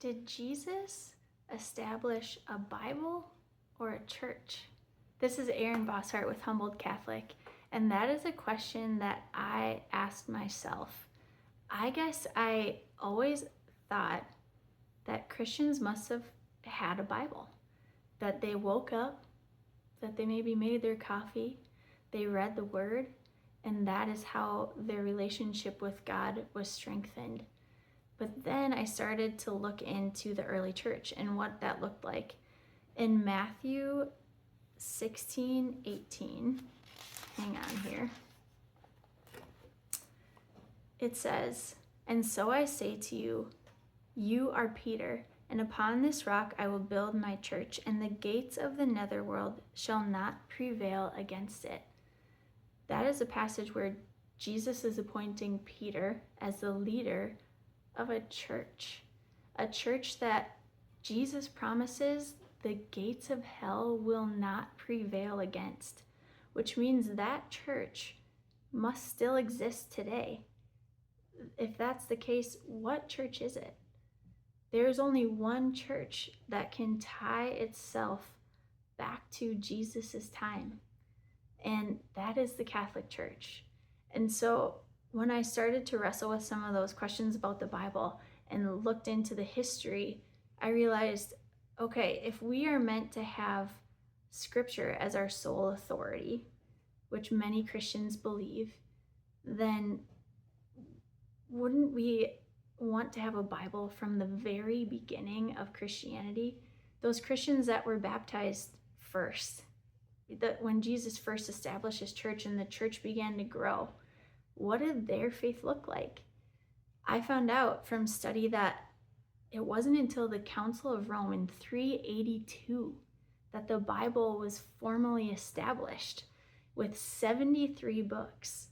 Did Jesus establish a Bible or a church? This is Aarynn Bosshart with Humboldt Catholic, and that is a question that I asked myself. I guess I always thought that Christians must have had a Bible, that they woke up, that they maybe made their coffee, they read the Word, and that is how their relationship with God was strengthened. But then I started to look into the early church and what that looked like. In Matthew 16:18, hang on here, it says, "And so I say to you, you are Peter, and upon this rock I will build my church, and the gates of the netherworld shall not prevail against it." That is a passage where Jesus is appointing Peter as the leader of a church that Jesus promises the gates of hell will not prevail against, which means that church must still exist today. If that's the case, what church is it? There's only one church that can tie itself back to Jesus's time, and that is the Catholic Church. And so when I started to wrestle with some of those questions about the Bible and looked into the history, I realized, okay, if we are meant to have Scripture as our sole authority, which many Christians believe, then wouldn't we want to have a Bible from the very beginning of Christianity? Those Christians that were baptized first, that when Jesus first established his church and the church began to grow, what did their faith look like? I found out from study that it wasn't until the Council of Rome in 382 that the Bible was formally established with 73 books.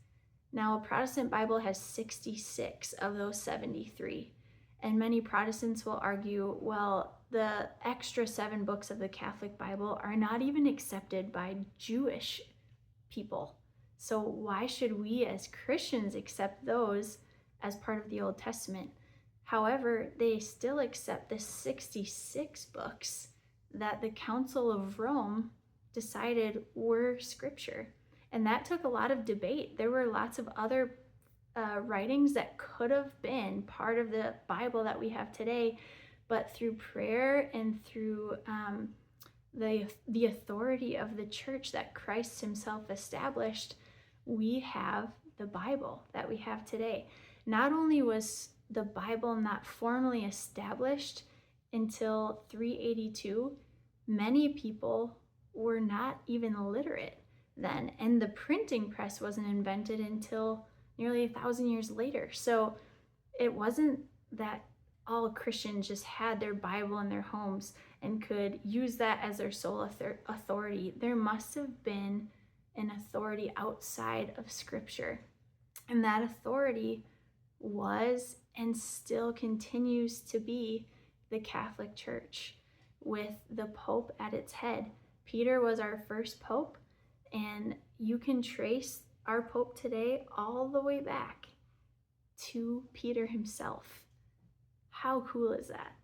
Now, a Protestant Bible has 66 of those 73, and many Protestants will argue, well, the extra 7 books of the Catholic Bible are not even accepted by Jewish people. So why should we as Christians accept those as part of the Old Testament? However, they still accept the 66 books that the Council of Rome decided were Scripture. And that took a lot of debate. There were lots of other writings that could have been part of the Bible that we have today, but through prayer and through the authority of the church that Christ himself established, we have the Bible that we have today. Not only was the Bible not formally established until 382, many people were not even literate then, and the printing press wasn't invented until nearly 1,000 years later. So it wasn't that all Christians just had their Bible in their homes and could use that as their sole authority. There must have been an authority outside of Scripture, and that authority was and still continues to be the Catholic Church, with the Pope at its head. Peter was our first Pope, and you can trace our Pope today all the way back to Peter himself. How cool is that?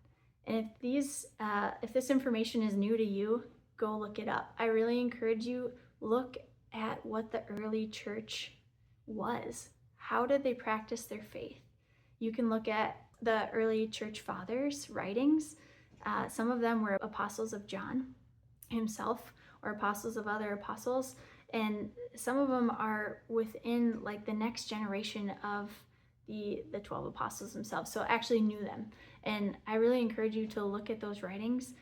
And if this information is new to you, go look it up. I really encourage you, look at what the early church was. How did they practice their faith? You can look at the early church fathers' writings. Some of them were apostles of John himself or apostles of other apostles, and some of them are within like the next generation of the 12 apostles themselves, so actually knew them. And I really encourage you to look at those writings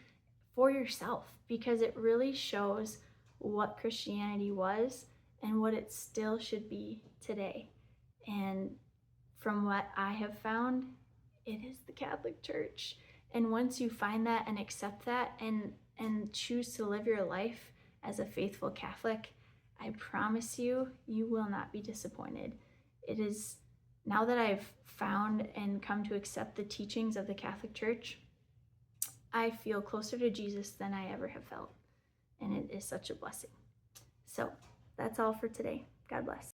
for yourself, because it really shows what Christianity was and what it still should be today. And from what I have found, it is the Catholic Church. And once you find that and accept that and choose to live your life as a faithful Catholic, I promise you, you will not be disappointed. It is, now that I've found and come to accept the teachings of the Catholic Church, I feel closer to Jesus than I ever have felt. And it is such a blessing. So that's all for today. God bless.